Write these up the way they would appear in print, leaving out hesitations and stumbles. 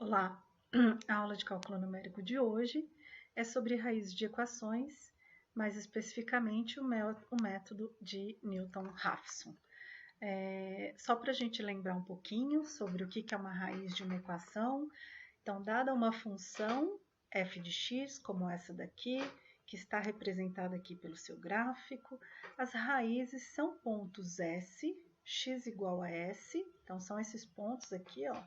Olá, a aula de cálculo numérico de hoje é sobre raízes de equações, mais especificamente o método de Newton-Raphson. Só para a gente lembrar um pouquinho sobre o que é uma raiz de uma equação. Então, dada uma função f de x, como essa daqui, que está representada aqui pelo seu gráfico, as raízes são pontos S, x igual a S, então são esses pontos aqui, ó,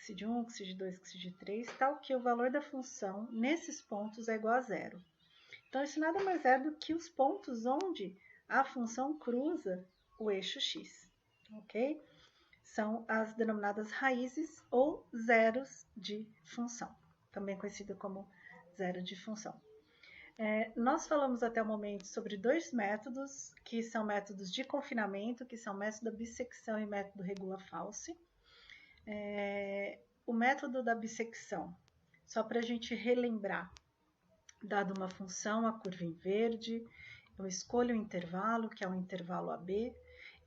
x de 1, x de 2, x de 3, tal que o valor da função nesses pontos é igual a zero. Então, isso nada mais é do que os pontos onde a função cruza o eixo x, ok? São as denominadas raízes ou zeros de função, também conhecida como zero de função. Nós falamos até o momento sobre dois métodos, que são métodos de confinamento, que são método da bissecção e método regula-false. O método da bissecção, só para a gente relembrar, dado uma função, a curva em verde, eu escolho o intervalo, que é o intervalo AB.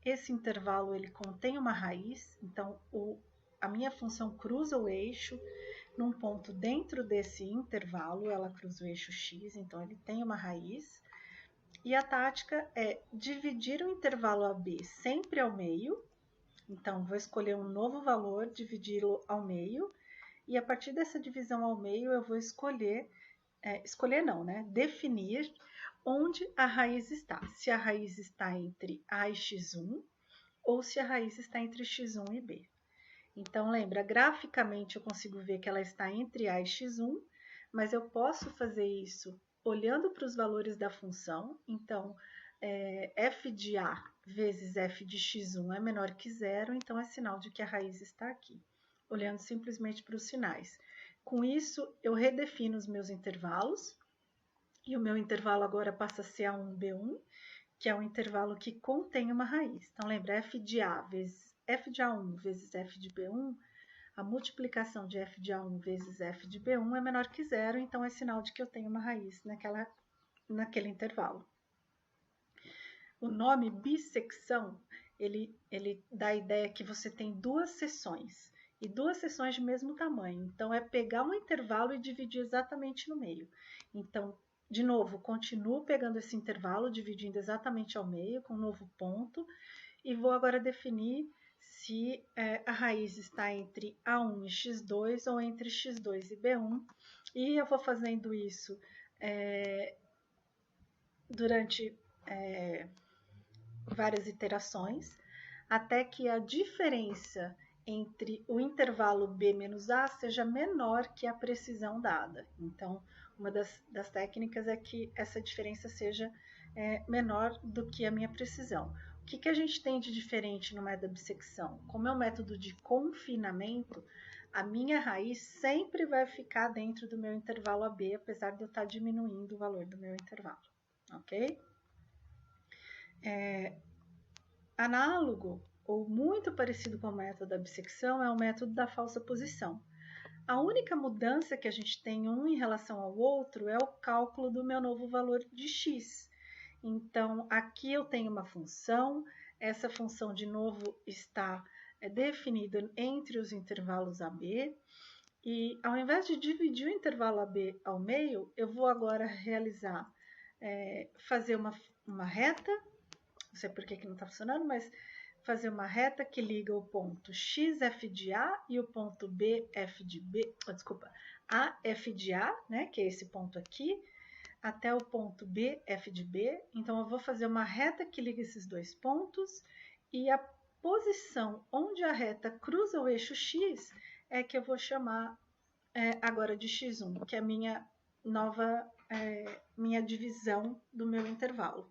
Esse intervalo ele contém uma raiz, então a minha função cruza o eixo num ponto dentro desse intervalo, ela cruza o eixo x, então ele tem uma raiz. E a tática é dividir o intervalo AB sempre ao meio. Então, vou escolher um novo valor, dividi-lo ao meio, e a partir dessa divisão ao meio eu vou definir onde a raiz está. Se a raiz está entre a e x1, ou se a raiz está entre x1 e b. Então, lembra, graficamente eu consigo ver que ela está entre a e x1, mas eu posso fazer isso olhando para os valores da função. Então, f de a vezes f de x1 é menor que zero, então é sinal de que a raiz está aqui, olhando simplesmente para os sinais. Com isso, eu redefino os meus intervalos, e o meu intervalo agora passa a ser A1, B1, que é um intervalo que contém uma raiz. Então, lembra, f de a vezes f de A1 vezes f de B1, a multiplicação de f de A1 vezes f de B1 é menor que zero, então é sinal de que eu tenho uma raiz naquele intervalo. O nome bissecção, ele dá a ideia que você tem duas seções, e duas seções de mesmo tamanho. Então, é pegar um intervalo e dividir exatamente no meio. Então, de novo, continuo pegando esse intervalo, dividindo exatamente ao meio, com um novo ponto, e vou agora definir se a raiz está entre A1 e x2 ou entre x2 e B1. E eu vou fazendo isso durante várias iterações, até que a diferença entre o intervalo B menos A seja menor que a precisão dada. Então, uma das técnicas é que essa diferença seja menor do que a minha precisão. O que a gente tem de diferente no método da bissecção? Como é um método de confinamento, a minha raiz sempre vai ficar dentro do meu intervalo AB, apesar de eu estar diminuindo o valor do meu intervalo, ok? Análogo ou muito parecido com o método da bissecção é o método da falsa posição. A única mudança que a gente tem um em relação ao outro é o cálculo do meu novo valor de x. Então, aqui eu tenho uma função, essa função de novo está definida entre os intervalos AB, e ao invés de dividir o intervalo AB ao meio, eu vou agora fazer uma reta. Não sei por que não está funcionando, mas fazer uma reta que liga o ponto x f de A e o ponto B f de B, A f de A, né, que é esse ponto aqui, até o ponto B f de B. Então, eu vou fazer uma reta que liga esses dois pontos, e a posição onde a reta cruza o eixo x é que eu vou chamar agora de x1, que é a minha minha divisão do meu intervalo.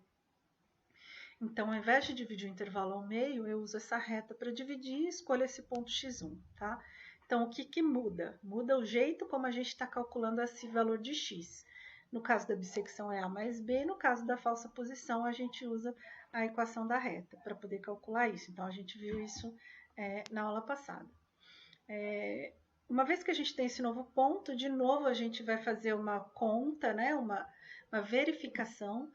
Então, ao invés de dividir o intervalo ao meio, eu uso essa reta para dividir e escolho esse ponto x1, tá? Então, o que muda? Muda o jeito como a gente está calculando esse valor de x. No caso da bissecção é A mais B, no caso da falsa posição a gente usa a equação da reta para poder calcular isso. Então, a gente viu isso na aula passada. Uma vez que a gente tem esse novo ponto, de novo a gente vai fazer uma conta, né? uma verificação,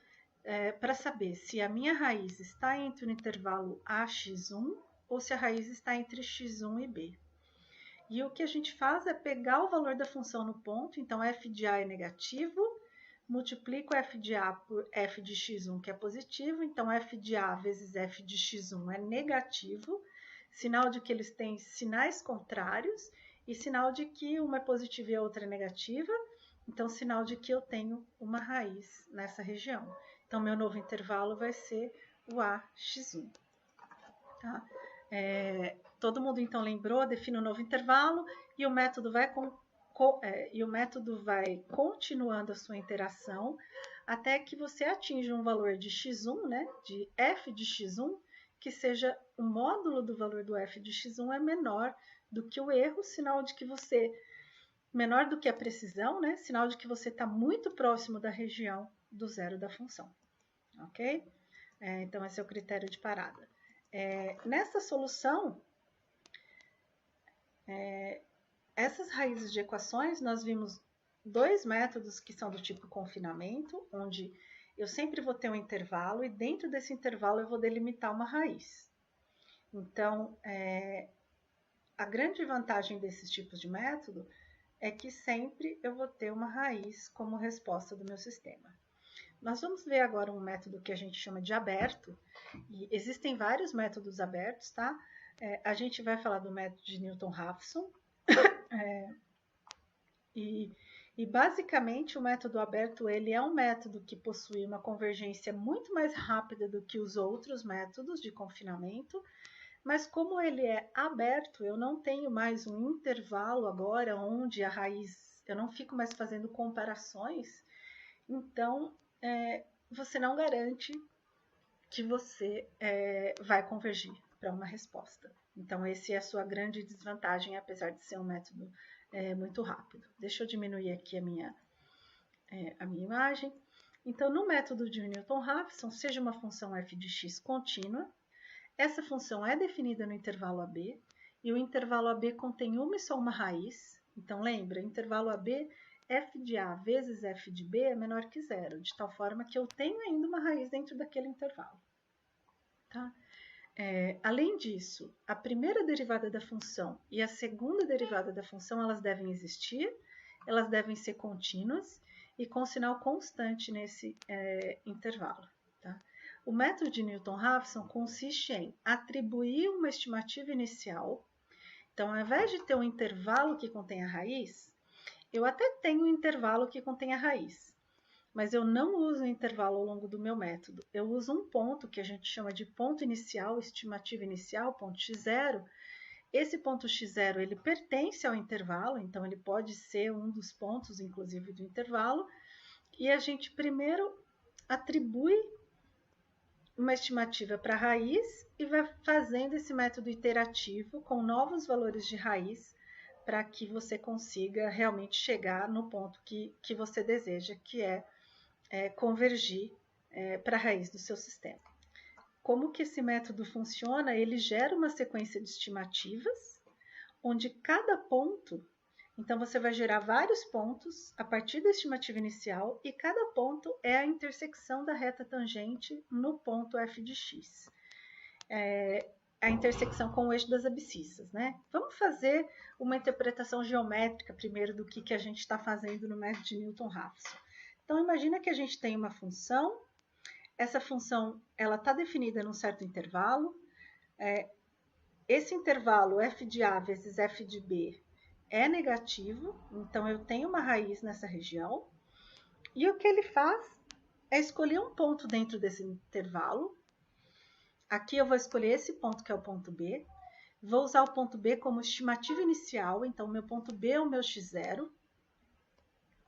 para saber se a minha raiz está entre o intervalo AX1 ou se a raiz está entre x1 e b. E o que a gente faz é pegar o valor da função no ponto, então f de a é negativo, multiplico f de a por f de x1, que é positivo, então f de a vezes f de x1 é negativo, sinal de que eles têm sinais contrários, e sinal de que uma é positiva e a outra é negativa, então sinal de que eu tenho uma raiz nessa região. Então, meu novo intervalo vai ser o AX1. Tá? Todo mundo, então, lembrou, define um novo intervalo e o método vai continuando a sua interação até que você atinja um valor de x1, né, de f de x1, que seja o módulo do valor do f de x1 é menor do que o erro, sinal de que você, menor do que a precisão, né, sinal de que você está muito próximo da região do zero da função, ok? Então, esse é o critério de parada. Nessa solução, essas raízes de equações, nós vimos dois métodos que são do tipo confinamento, onde eu sempre vou ter um intervalo e dentro desse intervalo eu vou delimitar uma raiz. Então, a grande vantagem desses tipos de método é que sempre eu vou ter uma raiz como resposta do meu sistema. Nós vamos ver agora um método que a gente chama de aberto, e existem vários métodos abertos, tá? A gente vai falar do método de Newton-Raphson, e basicamente o método aberto ele é um método que possui uma convergência muito mais rápida do que os outros métodos de confinamento, mas como ele é aberto, eu não tenho mais um intervalo agora onde a raiz, eu não fico mais fazendo comparações, então você não garante que você vai convergir para uma resposta. Então, essa é a sua grande desvantagem, apesar de ser um método muito rápido. Deixa eu diminuir aqui a minha imagem. Então, no método de Newton-Raphson, seja uma função f de x contínua, essa função é definida no intervalo AB, e o intervalo AB contém uma e só uma raiz. Então, lembra, intervalo AB, f de A vezes f de B é menor que zero, de tal forma que eu tenho ainda uma raiz dentro daquele intervalo. Tá? Além disso, a primeira derivada da função e a segunda derivada da função, elas devem existir, elas devem ser contínuas e com sinal constante nesse intervalo. Tá? O método de Newton-Raphson consiste em atribuir uma estimativa inicial. Então, ao invés de ter um intervalo que contém a raiz, eu até tenho um intervalo que contém a raiz, mas eu não uso o intervalo ao longo do meu método. Eu uso um ponto que a gente chama de ponto inicial, estimativa inicial, ponto x0. Esse ponto x0 ele pertence ao intervalo, então ele pode ser um dos pontos, inclusive, do intervalo. E a gente primeiro atribui uma estimativa para a raiz e vai fazendo esse método iterativo com novos valores de raiz para que você consiga realmente chegar no ponto que você deseja, que é convergir para a raiz do seu sistema. Como que esse método funciona? Ele gera uma sequência de estimativas, onde cada ponto, então você vai gerar vários pontos a partir da estimativa inicial, e cada ponto é a intersecção da reta tangente no ponto f de x. A intersecção com o eixo das abscissas, né? Vamos fazer uma interpretação geométrica primeiro do que a gente está fazendo no método de Newton-Raphson. Então, imagina que a gente tem uma função, essa função está definida num certo intervalo, esse intervalo f de A vezes f de B é negativo, então eu tenho uma raiz nessa região, e o que ele faz é escolher um ponto dentro desse intervalo. Aqui eu vou escolher esse ponto, que é o ponto B, vou usar o ponto B como estimativa inicial, então o meu ponto B é o meu x0,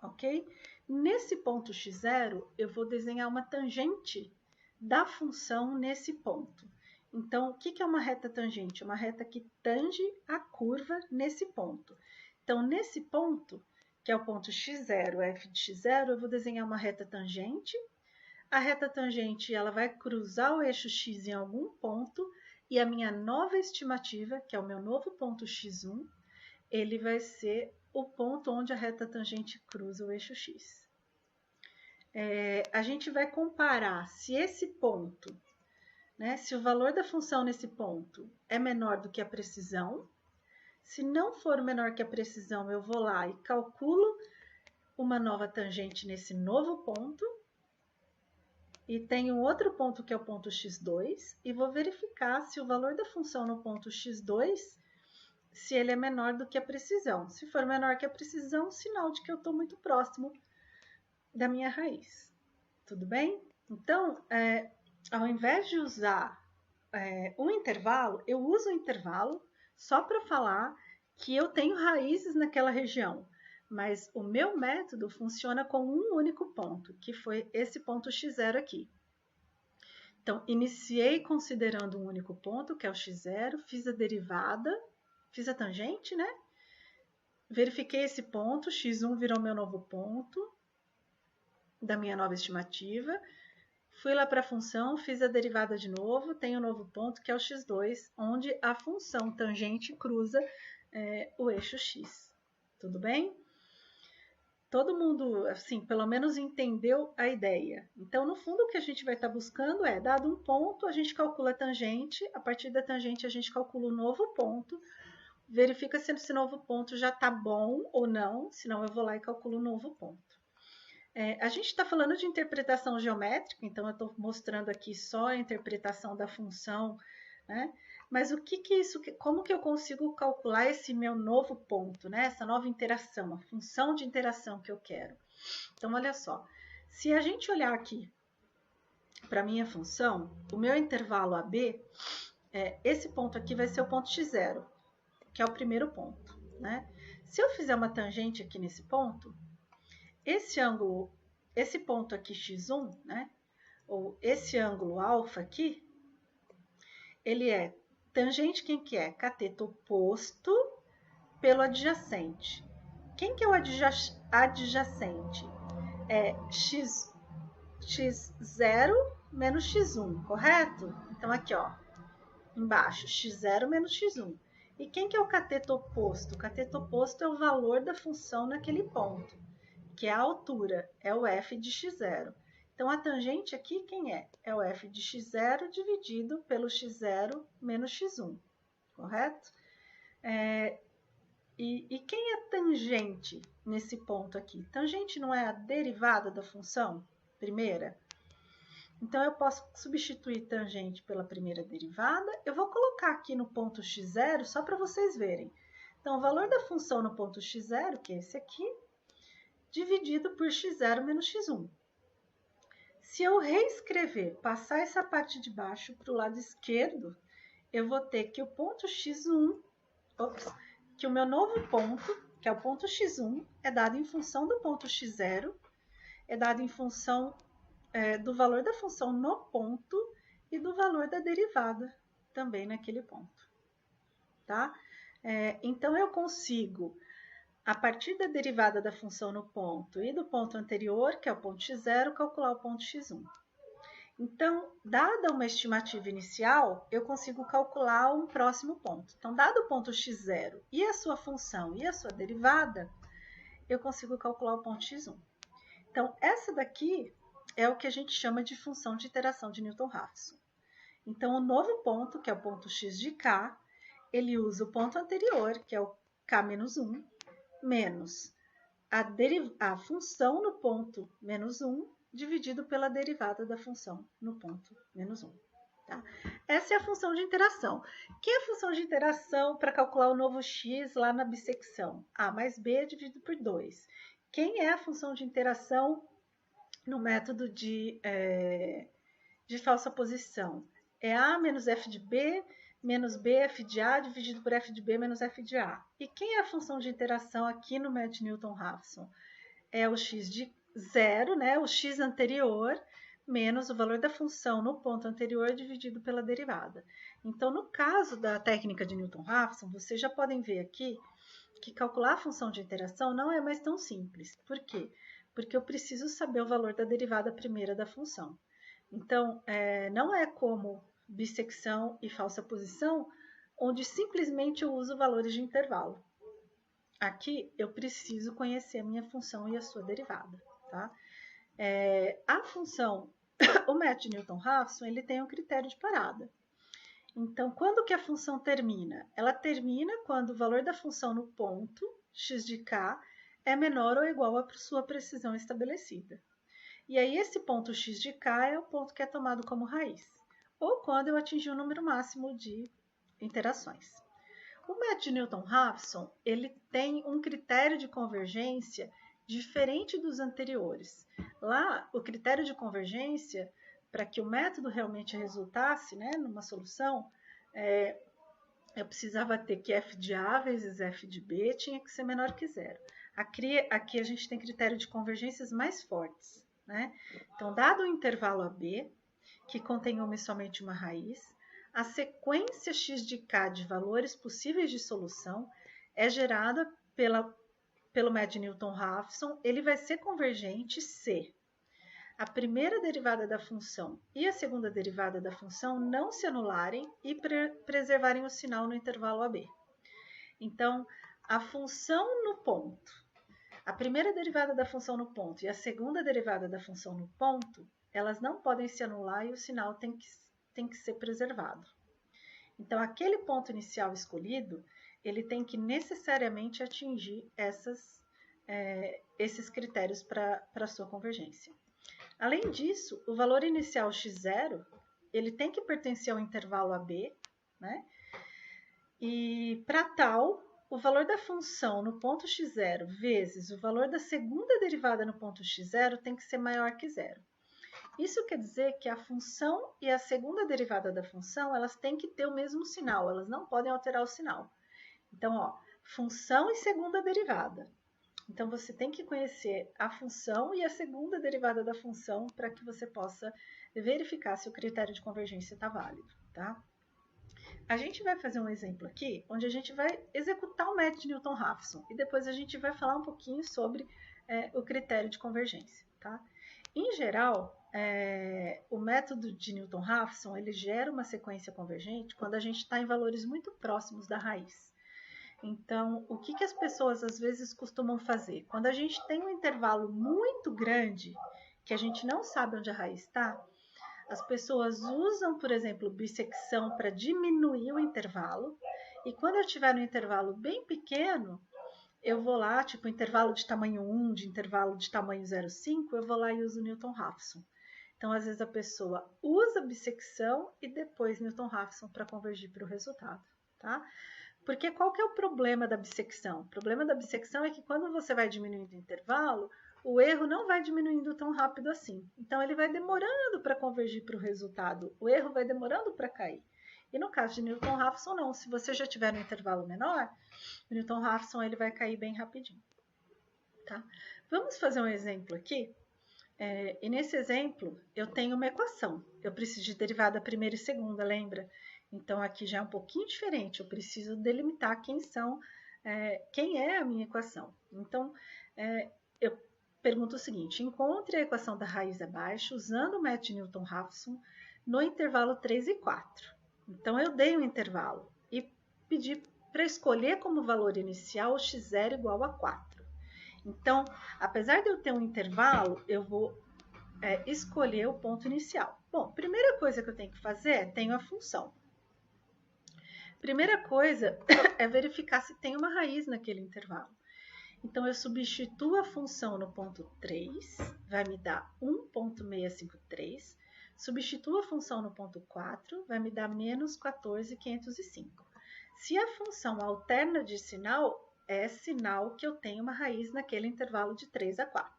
ok? Nesse ponto x0, eu vou desenhar uma tangente da função nesse ponto. Então, o que é uma reta tangente? Uma reta que tange a curva nesse ponto. Então, nesse ponto, que é o ponto x0, f de x0, eu vou desenhar uma reta tangente. A reta tangente ela vai cruzar o eixo x em algum ponto, e a minha nova estimativa, que é o meu novo ponto x1, ele vai ser o ponto onde a reta tangente cruza o eixo x. A gente vai comparar se esse ponto, né, se o valor da função nesse ponto é menor do que a precisão, Se não for menor que a precisão, eu vou lá e calculo uma nova tangente nesse novo ponto. E tenho outro ponto que é o ponto x2 e vou verificar se o valor da função no ponto x2, se ele é menor do que a precisão. Se for menor que a precisão, sinal de que eu estou muito próximo da minha raiz. Tudo bem? Então, ao invés de usar um intervalo, eu uso o intervalo só para falar que eu tenho raízes naquela região. Mas o meu método funciona com um único ponto, que foi esse ponto x0 aqui. Então, iniciei considerando um único ponto, que é o x0, fiz a derivada, fiz a tangente, né? Verifiquei esse ponto, x1 virou meu novo ponto da minha nova estimativa. Fui lá para a função, fiz a derivada de novo, tenho um novo ponto, que é o x2, onde a função tangente cruza o eixo x. Tudo bem? Todo mundo, assim, pelo menos entendeu a ideia. Então, no fundo, o que a gente vai estar buscando é, dado um ponto, a gente calcula a tangente, a partir da tangente a gente calcula o novo ponto, verifica se esse novo ponto já está bom ou não, senão eu vou lá e calculo o novo ponto. A gente está falando de interpretação geométrica, então eu estou mostrando aqui só a interpretação da função, né? Mas como que eu consigo calcular esse meu novo ponto, né? Essa nova interação, a função de interação que eu quero. Então, olha só, se a gente olhar aqui para a minha função, o meu intervalo AB, esse ponto aqui vai ser o ponto x0, que é o primeiro ponto, né? Se eu fizer uma tangente aqui nesse ponto, esse ângulo, esse ponto aqui x1, né? Ou esse ângulo alfa aqui, ele é tangente, quem que é? Cateto oposto pelo adjacente. Quem que é o adjacente? É x0 menos x1, correto? Então, aqui, ó, embaixo, x0 menos x1. E quem que é o cateto oposto? O cateto oposto é o valor da função naquele ponto, que é a altura, é o f de x0. Então, a tangente aqui, quem é? É o f de x0 dividido pelo x0 menos x1, correto? E quem é tangente nesse ponto aqui? Tangente não é a derivada da função primeira? Então, eu posso substituir tangente pela primeira derivada. Eu vou colocar aqui no ponto x0 só para vocês verem. Então, o valor da função no ponto x0, que é esse aqui, dividido por x0 menos x1. Se eu reescrever, passar essa parte de baixo para o lado esquerdo, eu vou ter que o ponto x1, que o meu novo ponto, que é o ponto x1, é dado em função do ponto x0, é dado em função do valor da função no ponto e do valor da derivada também naquele ponto, tá? Então, eu consigo, a partir da derivada da função no ponto e do ponto anterior, que é o ponto x0, calcular o ponto x1. Então, dada uma estimativa inicial, eu consigo calcular um próximo ponto. Então, dado o ponto x0 e a sua função e a sua derivada, eu consigo calcular o ponto x1. Então, essa daqui é o que a gente chama de função de interação de Newton-Raphson. Então, o novo ponto, que é o ponto x de k, ele usa o ponto anterior, que é o k-1, menos a função no ponto menos 1, dividido pela derivada da função no ponto menos 1. Tá? Essa é a função de interação. Que é a função de interação para calcular o novo x lá na bissecção? A mais b dividido por 2. Quem é a função de interação no método de falsa posição? É a menos f de b menos b f de a dividido por f de b menos f de a. E quem é a função de interação aqui no método de Newton-Raphson? É o x de 0, né? O x anterior, menos o valor da função no ponto anterior dividido pela derivada. Então, no caso da técnica de Newton-Raphson, vocês já podem ver aqui que calcular a função de interação não é mais tão simples. Por quê? Porque eu preciso saber o valor da derivada primeira da função. Então, não é como bissecção e falsa posição, onde simplesmente eu uso valores de intervalo. Aqui, eu preciso conhecer a minha função e a sua derivada, tá? A função, o método de Newton-Raphson, ele tem um critério de parada. Então, quando que a função termina? Ela termina quando o valor da função no ponto, x de k, é menor ou igual à sua precisão estabelecida. E aí, esse ponto x de k é o ponto que é tomado como raiz, ou quando eu atingir o número máximo de interações. O método de Newton-Raphson, ele tem um critério de convergência diferente dos anteriores. Lá, o critério de convergência, para que o método realmente resultasse, né, numa solução, eu precisava ter que f de A vezes f de B tinha que ser menor que zero. Aqui a gente tem critério de convergências mais fortes, né? Então, dado o intervalo AB, que contém uma e somente uma raiz, a sequência x de k de valores possíveis de solução é gerada pelo método de Newton-Raphson. Ele vai ser convergente se a primeira derivada da função e a segunda derivada da função não se anularem e preservarem o sinal no intervalo AB. Então, a função no ponto, a primeira derivada da função no ponto e a segunda derivada da função no ponto, elas não podem se anular e o sinal tem que ser preservado. Então, aquele ponto inicial escolhido, ele tem que necessariamente atingir esses critérios para a sua convergência. Além disso, o valor inicial x0, ele tem que pertencer ao intervalo AB, né? E para tal, o valor da função no ponto x0 vezes o valor da segunda derivada no ponto x0 tem que ser maior que zero. Isso quer dizer que a função e a segunda derivada da função, elas têm que ter o mesmo sinal, elas não podem alterar o sinal. Então, ó, função e segunda derivada. Então, você tem que conhecer a função e a segunda derivada da função para que você possa verificar se o critério de convergência está válido, tá? A gente vai fazer um exemplo aqui, onde a gente vai executar o método de Newton-Raphson e depois a gente vai falar um pouquinho sobre o critério de convergência, tá? Em geral, o método de Newton-Raphson, ele gera uma sequência convergente quando a gente está em valores muito próximos da raiz. Então, o que as pessoas às vezes costumam fazer? Quando a gente tem um intervalo muito grande, que a gente não sabe onde a raiz está, as pessoas usam, por exemplo, bissecção para diminuir o intervalo, e quando eu tiver um intervalo bem pequeno, eu vou lá, tipo intervalo de tamanho 1, de intervalo de tamanho 0,5, eu vou lá e uso Newton-Raphson. Então, às vezes a pessoa usa bissecção e depois Newton-Raphson para convergir para o resultado, tá? Porque qual que é o problema da bissecção? O problema da bissecção é que quando você vai diminuindo o intervalo, o erro não vai diminuindo tão rápido assim. Então, ele vai demorando para convergir para o resultado. O erro vai demorando para cair. E no caso de Newton-Raphson, não. Se você já tiver um intervalo menor, o Newton-Raphson ele vai cair bem rapidinho. Tá? Vamos fazer um exemplo aqui. E nesse exemplo, eu tenho uma equação. Eu preciso de derivada primeira e segunda, lembra? Então, aqui já é um pouquinho diferente. Eu preciso delimitar quem é a minha equação. Então, eu pergunto o seguinte: encontre a equação da raiz abaixo usando o método de Newton-Raphson no intervalo 3 e 4. Então, eu dei um intervalo e pedi para escolher como valor inicial x0 igual a 4. Então, apesar de eu ter um intervalo, eu vou escolher o ponto inicial. Bom, primeira coisa que eu tenho que fazer é tenho a função. Primeira coisa é verificar se tem uma raiz naquele intervalo. Então, eu substituo a função no ponto 3, vai me dar 1,653. Substituo a função no ponto 4, vai me dar menos 14,505. Se a função alterna de sinal, é sinal que eu tenho uma raiz naquele intervalo de 3 a 4.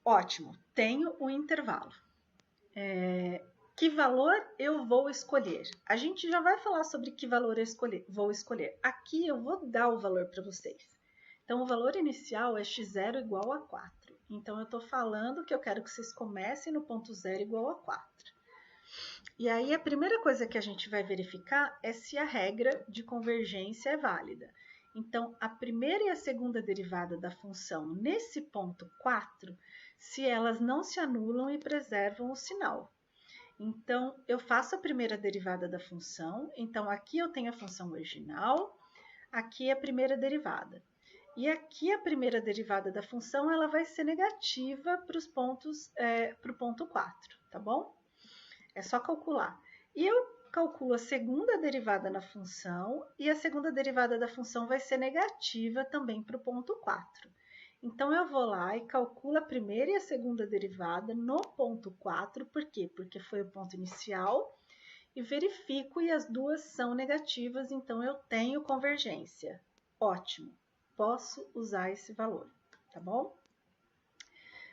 Ótimo, tenho um intervalo. Que valor eu vou escolher? A gente já vai falar sobre que valor eu vou escolher. Aqui eu vou dar o valor para vocês. Então, o valor inicial é x0 igual a 4. Então, eu estou falando que eu quero que vocês comecem no ponto 0 igual a 4. E aí, a primeira coisa que a gente vai verificar é se a regra de convergência é válida. Então, a primeira e a segunda derivada da função nesse ponto 4, se elas não se anulam e preservam o sinal. Então, eu faço a primeira derivada da função. Então, aqui eu tenho a função original, aqui a primeira derivada. E aqui a primeira derivada da função, ela vai ser negativa para o ponto 4, tá bom? É só calcular. E eu calculo a segunda derivada na função, e a segunda derivada da função vai ser negativa também para o ponto 4. Então, eu vou lá e calculo a primeira e a segunda derivada no ponto 4. Por quê? Porque foi o ponto inicial, e verifico e as duas são negativas, então eu tenho convergência. Ótimo, posso usar esse valor, tá bom?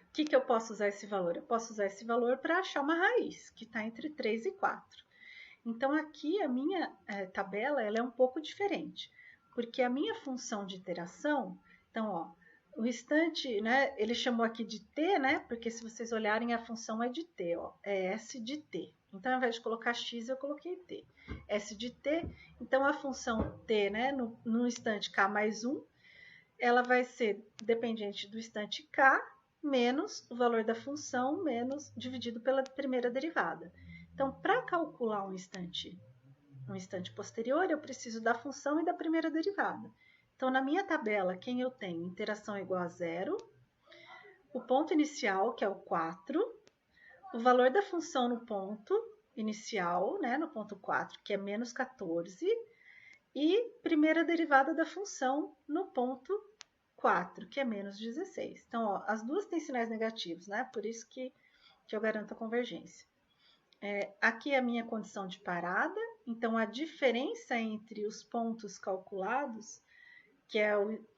O que eu posso usar esse valor? Eu posso usar esse valor para achar uma raiz, que está entre 3 e 4. Então, aqui a minha tabela ela é um pouco diferente, porque a minha função de iteração, então, ó, o instante, né, ele chamou aqui de t, né, porque se vocês olharem a função é de t, ó, é s de t. Então, ao invés de colocar x, eu coloquei t. S de t, então a função t, né, no instante k mais 1, ela vai ser dependente do instante k, menos o valor da função, menos dividido pela primeira derivada. Então, para calcular um instante posterior, eu preciso da função e da primeira derivada. Então, na minha tabela, quem eu tenho? Interação igual a 0, o ponto inicial, que é o 4, o valor da função no ponto inicial, né, no ponto 4, que é menos 14, e primeira derivada da função no ponto 4, que é menos 16. Então, ó, as duas têm sinais negativos, né? Por isso que eu garanto a convergência. Aqui é a minha condição de parada, então a diferença entre os pontos calculados, que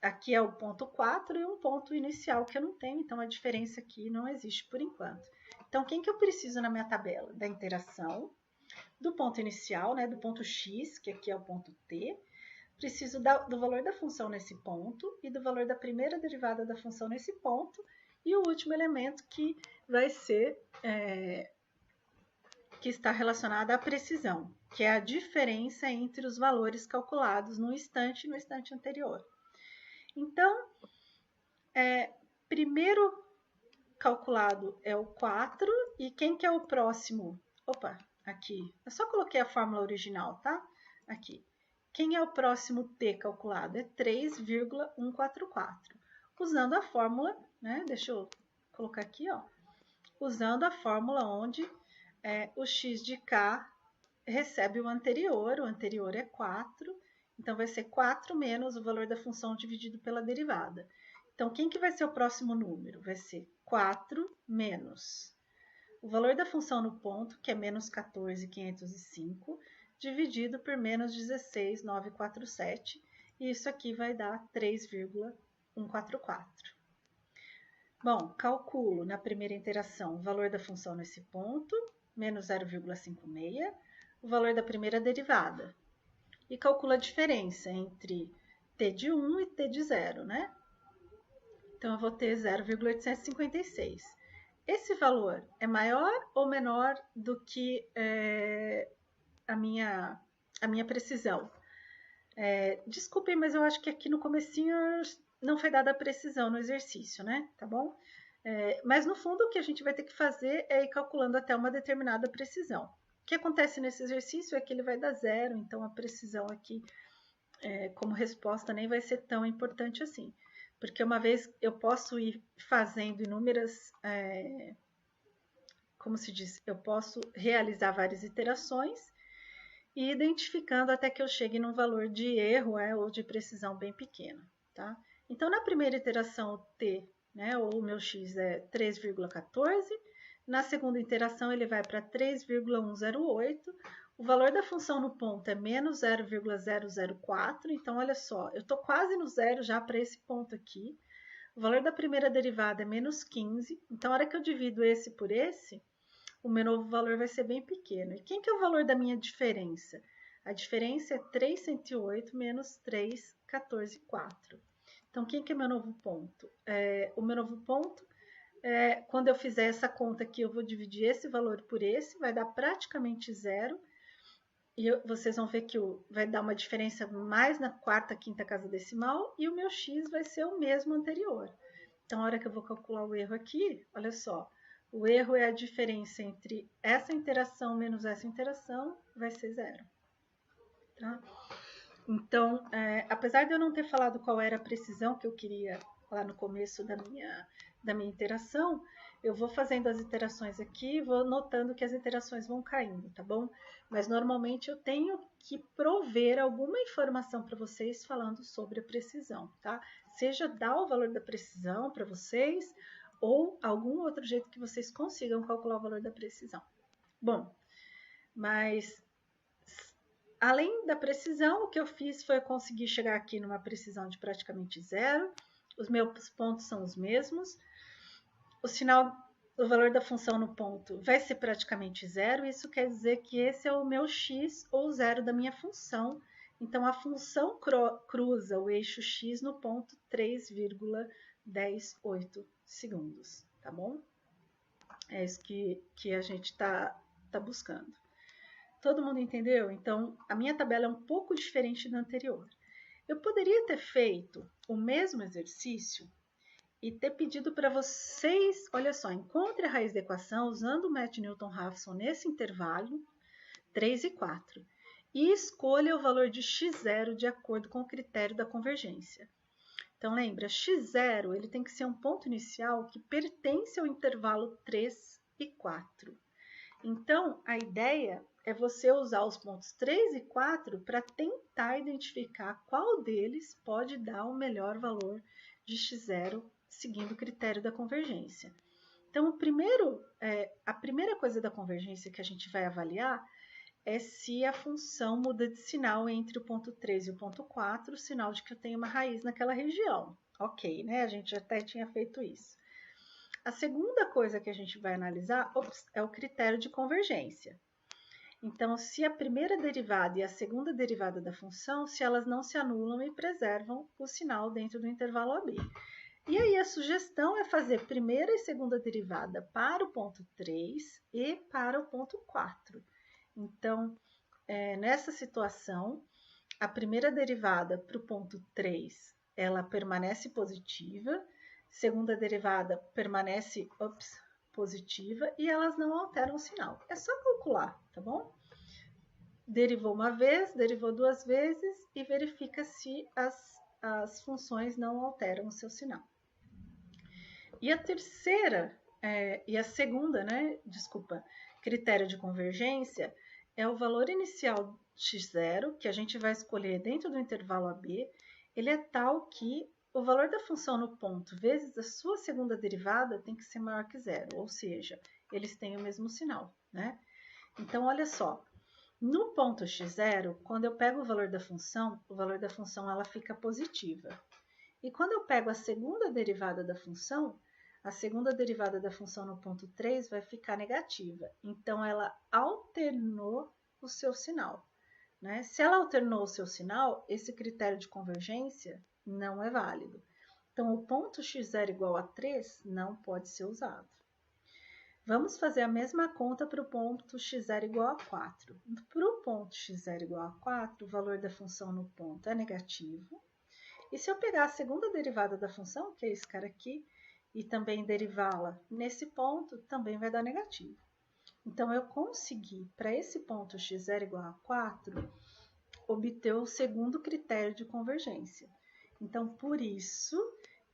aqui é o ponto 4 e um ponto inicial que eu não tenho, então a diferença aqui não existe por enquanto. Então, quem que eu preciso na minha tabela? Da interação, do ponto inicial, né, do ponto x, que aqui é o ponto t, preciso do valor da função nesse ponto e do valor da primeira derivada da função nesse ponto, e o último elemento que vai ser que está relacionada à precisão, que é a diferença entre os valores calculados no instante e no instante anterior. Então, primeiro calculado é o 4, e quem que é o próximo? Opa, aqui. Eu só coloquei a fórmula original, tá? Aqui. Quem é o próximo t calculado? É 3,144. Usando a fórmula, né? Deixa eu colocar aqui, ó. Usando a fórmula onde o x de k recebe o anterior é 4, então vai ser 4 menos o valor da função dividido pela derivada. Então, quem que vai ser o próximo número? Vai ser 4 menos o valor da função no ponto, que é menos 14,505, dividido por menos 16,947, e isso aqui vai dar 3,144. Bom, calculo na primeira interação o valor da função nesse ponto, menos 0,56, o valor da primeira derivada. E calculo a diferença entre t de 1 e t de 0, né? Então, eu vou ter 0,856. Esse valor é maior ou menor do que a minha precisão? Desculpem, mas eu acho que aqui no comecinho não foi dada a precisão no exercício, né? Tá bom? Mas no fundo o que a gente vai ter que fazer é ir calculando até uma determinada precisão. O que acontece nesse exercício é que ele vai dar 0, então a precisão aqui como resposta nem vai ser tão importante assim. Porque uma vez eu posso ir fazendo inúmeras, como se diz, eu posso realizar várias iterações e identificando até que eu chegue num valor de erro ou de precisão bem pequena, tá? Então, na primeira iteração, o t, né, ou o meu x é 3,14, na segunda iteração ele vai para 3,108, o valor da função no ponto é menos 0,004, então olha só, eu estou quase no zero já para esse ponto aqui, o valor da primeira derivada é menos 15, então a hora que eu divido esse por esse, o meu novo valor vai ser bem pequeno. E quem que é o valor da minha diferença? A diferença é 308 menos 314,4. Então, quem que é meu novo ponto? O meu novo ponto, quando eu fizer essa conta aqui, eu vou dividir esse valor por esse, vai dar praticamente zero. E vocês vão ver que vai dar uma diferença mais na quarta, quinta casa decimal, e o meu x vai ser o mesmo anterior. Então, a hora que eu vou calcular o erro aqui, olha só, o erro é a diferença entre essa interação menos essa interação, vai ser zero. Tá? Então, apesar de eu não ter falado qual era a precisão que eu queria lá no começo da minha interação, eu vou fazendo as iterações aqui, vou notando que as iterações vão caindo, tá bom? Mas normalmente eu tenho que prover alguma informação para vocês falando sobre a precisão, tá? Seja dar o valor da precisão para vocês ou algum outro jeito que vocês consigam calcular o valor da precisão. Bom, mas além da precisão, o que eu fiz foi conseguir chegar aqui numa precisão de praticamente zero. Os meus pontos são os mesmos. O sinal, o valor da função no ponto vai ser praticamente zero. Isso quer dizer que esse é o meu x ou zero da minha função. Então, a função cruza o eixo x no ponto 3,108 segundos, tá bom? É isso que a gente está buscando. Todo mundo entendeu? Então, a minha tabela é um pouco diferente da anterior. Eu poderia ter feito o mesmo exercício e ter pedido para vocês, olha só, encontre a raiz da equação usando o método Newton-Raphson nesse intervalo 3 e 4 e escolha o valor de x0 de acordo com o critério da convergência. Então, lembra, x0 ele tem que ser um ponto inicial que pertence ao intervalo 3 e 4. Então, a ideia é você usar os pontos 3 e 4 para tentar identificar qual deles pode dar o melhor valor de x0 seguindo o critério da convergência. Então, a primeira coisa da convergência que a gente vai avaliar é se a função muda de sinal entre o ponto 3 e o ponto 4, o sinal de que eu tenho uma raiz naquela região. Ok, né? A gente até tinha feito isso. A segunda coisa que a gente vai analisar é o critério de convergência. Então, se a primeira derivada e a segunda derivada da função, se elas não se anulam e preservam o sinal dentro do intervalo AB. E aí a sugestão é fazer primeira e segunda derivada para o ponto 3 e para o ponto 4. Então, nessa situação, a primeira derivada para o ponto 3, ela permanece positiva, segunda derivada permanece positiva e elas não alteram o sinal. É só calcular, tá bom? Derivou uma vez, derivou duas vezes e verifica se as funções não alteram o seu sinal. E a terceira, e a segunda, né, critério de convergência é o valor inicial x0, que a gente vai escolher dentro do intervalo AB, ele é tal que o valor da função no ponto vezes a sua segunda derivada tem que ser maior que zero, ou seja, eles têm o mesmo sinal, né? Então, olha só, no ponto x0, quando eu pego o valor da função ela fica positiva. E quando eu pego a segunda derivada da função, a segunda derivada da função no ponto 3 vai ficar negativa. Então, ela alternou o seu sinal, né? Se ela alternou o seu sinal, esse critério de convergência não é válido. Então, o ponto x0 igual a 3 não pode ser usado. Vamos fazer a mesma conta para o ponto x0 igual a 4. Para o ponto x0 igual a 4, o valor da função no ponto é negativo. E se eu pegar a segunda derivada da função, que é esse cara aqui, e também derivá-la nesse ponto, também vai dar negativo. Então, eu consegui, para esse ponto x0 igual a 4, obter o segundo critério de convergência. Então, por isso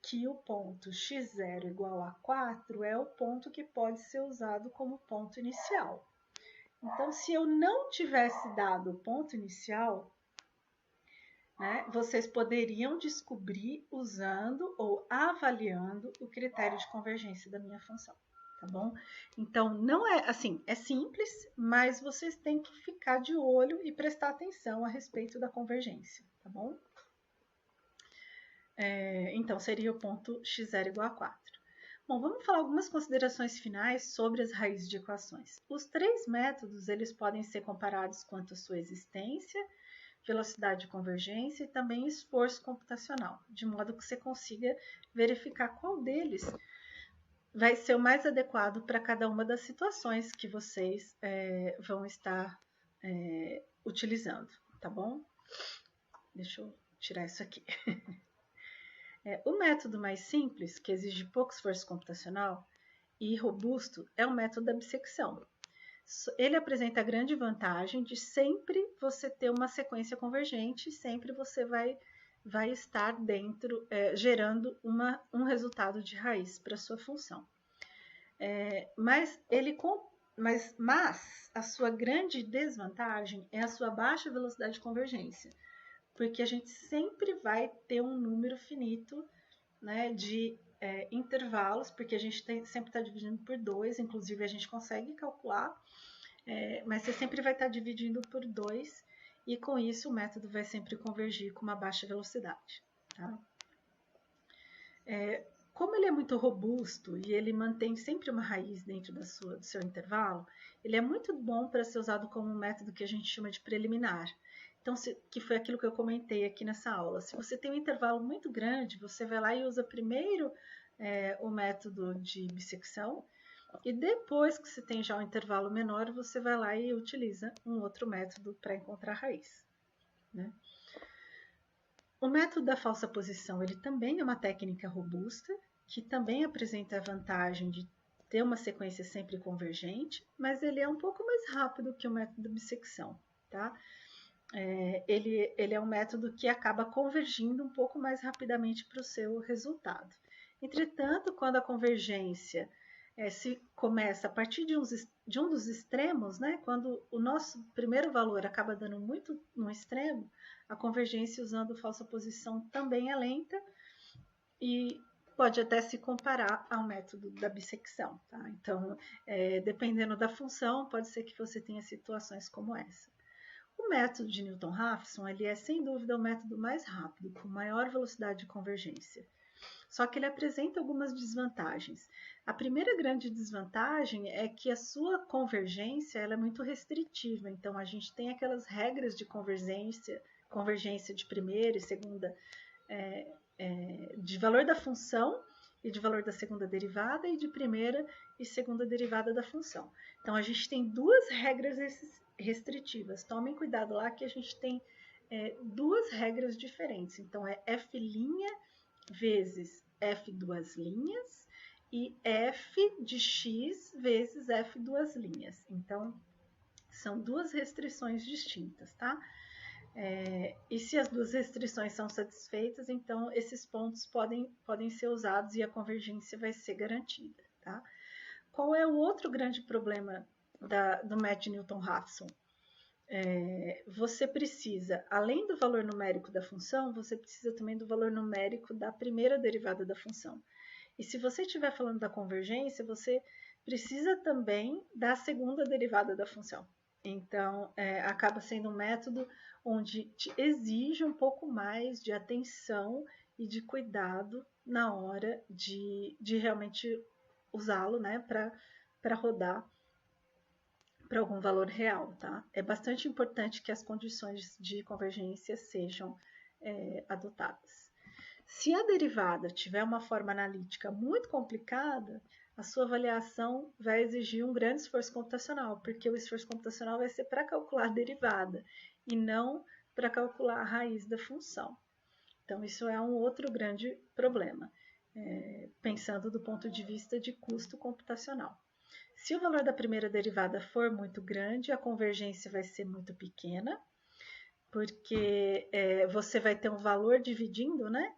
que o ponto x0 igual a 4 é o ponto que pode ser usado como ponto inicial. Então, se eu não tivesse dado o ponto inicial, né, vocês poderiam descobrir usando ou avaliando o critério de convergência da minha função, tá bom? Então, não é assim, é simples, mas vocês têm que ficar de olho e prestar atenção a respeito da convergência, tá bom? Então, seria o ponto x0 igual a 4. Bom, vamos falar algumas considerações finais sobre as raízes de equações. Os três métodos, eles podem ser comparados quanto à sua existência, velocidade de convergência e também esforço computacional, de modo que você consiga verificar qual deles vai ser o mais adequado para cada uma das situações que vocês vão estar utilizando, tá bom? Deixa eu tirar isso aqui. O método mais simples, que exige pouco esforço computacional e robusto, é o método da bissecção. Ele apresenta a grande vantagem de sempre você ter uma sequência convergente, sempre você vai estar dentro, gerando um resultado de raiz para a sua função. Mas a sua grande desvantagem é a sua baixa velocidade de convergência, porque a gente sempre vai ter um número finito, né, de intervalos, porque a gente sempre está dividindo por 2, inclusive a gente consegue calcular, mas você sempre vai estar dividindo por 2, e com isso o método vai sempre convergir com uma baixa velocidade. Tá? Como ele é muito robusto e ele mantém sempre uma raiz dentro do seu intervalo, ele é muito bom para ser usado como um método que a gente chama de preliminar. Então, que foi aquilo que eu comentei aqui nessa aula. Se você tem um intervalo muito grande, você vai lá e usa primeiro o método de bissecção, e depois que você tem já um intervalo menor, você vai lá e utiliza um outro método para encontrar a raiz. Né? O método da falsa posição, ele também é uma técnica robusta, que também apresenta a vantagem de ter uma sequência sempre convergente, mas ele é um pouco mais rápido que o método da bissecção, tá? Ele é um método que acaba convergindo um pouco mais rapidamente para o seu resultado. Entretanto, quando a convergência se começa a partir de um dos extremos, né? Quando o nosso primeiro valor acaba dando muito no extremo, a convergência usando falsa posição também é lenta e pode até se comparar ao método da bissecção. Tá? Então, dependendo da função, pode ser que você tenha situações como essa. O método de Newton-Raphson ele é, sem dúvida, o método mais rápido, com maior velocidade de convergência. Só que ele apresenta algumas desvantagens. A primeira grande desvantagem é que a sua convergência ela é muito restritiva. Então, a gente tem aquelas regras de convergência de primeira e segunda, de valor da função e de valor da segunda derivada e de primeira e segunda derivada da função. Então, a gente tem duas regras restritivas. Tomem cuidado lá que a gente tem duas regras diferentes. Então, é f' vezes f duas linhas e f de x vezes f duas linhas. Então, são duas restrições distintas, tá? E se as duas restrições são satisfeitas, então esses pontos podem ser usados e a convergência vai ser garantida, tá? Qual é o outro grande problema do método de Newton-Raphson? Você precisa, além do valor numérico da função, você precisa também do valor numérico da primeira derivada da função. E se você estiver falando da convergência, você precisa também da segunda derivada da função. Então, acaba sendo um método onde te exige um pouco mais de atenção e de cuidado na hora de realmente usá-lo, né, para rodar para algum valor real, tá? É bastante importante que as condições de convergência sejam adotadas. Se a derivada tiver uma forma analítica muito complicada, a sua avaliação vai exigir um grande esforço computacional, porque o esforço computacional vai ser para calcular a derivada e não para calcular a raiz da função. Então, isso é um outro grande problema, pensando do ponto de vista de custo computacional. Se o valor da primeira derivada for muito grande, a convergência vai ser muito pequena, porque você vai ter um valor dividindo, né,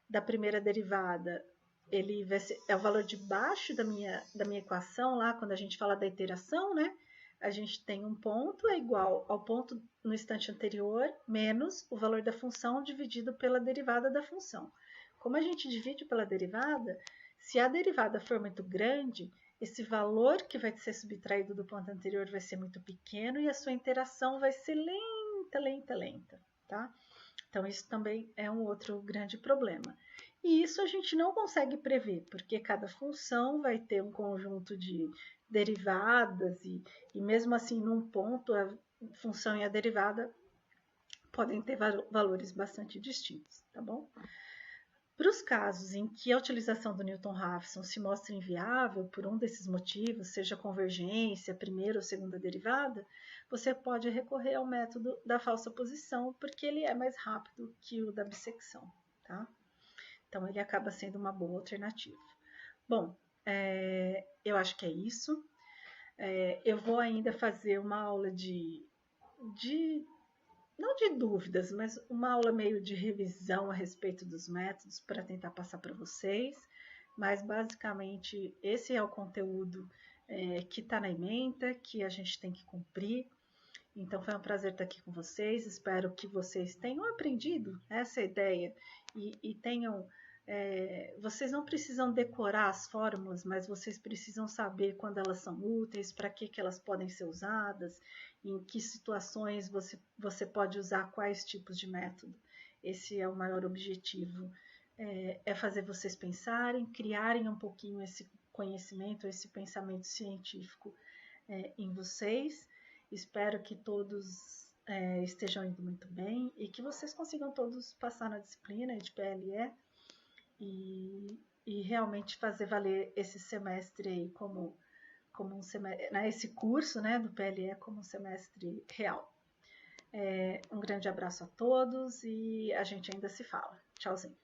da primeira derivada, ele vai ser, é o valor de baixo da minha equação lá, quando a gente fala da iteração, né, a gente tem um ponto é igual ao ponto no instante anterior, menos o valor da função dividido pela derivada da função. Como a gente divide pela derivada, se a derivada for muito grande, esse valor que vai ser subtraído do ponto anterior vai ser muito pequeno e a sua interação vai ser lenta, tá? Então, isso também é um outro grande problema. E isso a gente não consegue prever, porque cada função vai ter um conjunto de derivadas e mesmo assim, num ponto, a função e a derivada podem ter valores bastante distintos, tá bom? Para os casos em que a utilização do Newton-Raphson se mostra inviável por um desses motivos, seja convergência, primeira ou segunda derivada, você pode recorrer ao método da falsa posição, porque ele é mais rápido que o da bissecção, tá? Então, ele acaba sendo uma boa alternativa. Bom, eu acho que é isso. Eu vou ainda fazer uma aula não de dúvidas, mas uma aula meio de revisão a respeito dos métodos para tentar passar para vocês. mas basicamente esse é o conteúdo que está na ementa, que a gente tem que cumprir. Então foi um prazer estar aqui com vocês, espero que vocês tenham aprendido essa ideia e tenham. Vocês não precisam decorar as fórmulas, mas vocês precisam saber quando elas são úteis, para que elas podem ser usadas, em que situações você pode usar quais tipos de método. Esse é o maior objetivo, é fazer vocês pensarem, criarem um pouquinho esse conhecimento, esse pensamento científico em vocês. Espero que todos estejam indo muito bem e que vocês consigam todos passar na disciplina de PLE e realmente fazer valer esse semestre aí como um semestre, né, esse curso, né, do PLE como um semestre real. Um grande abraço a todos e a gente ainda se fala. Tchauzinho.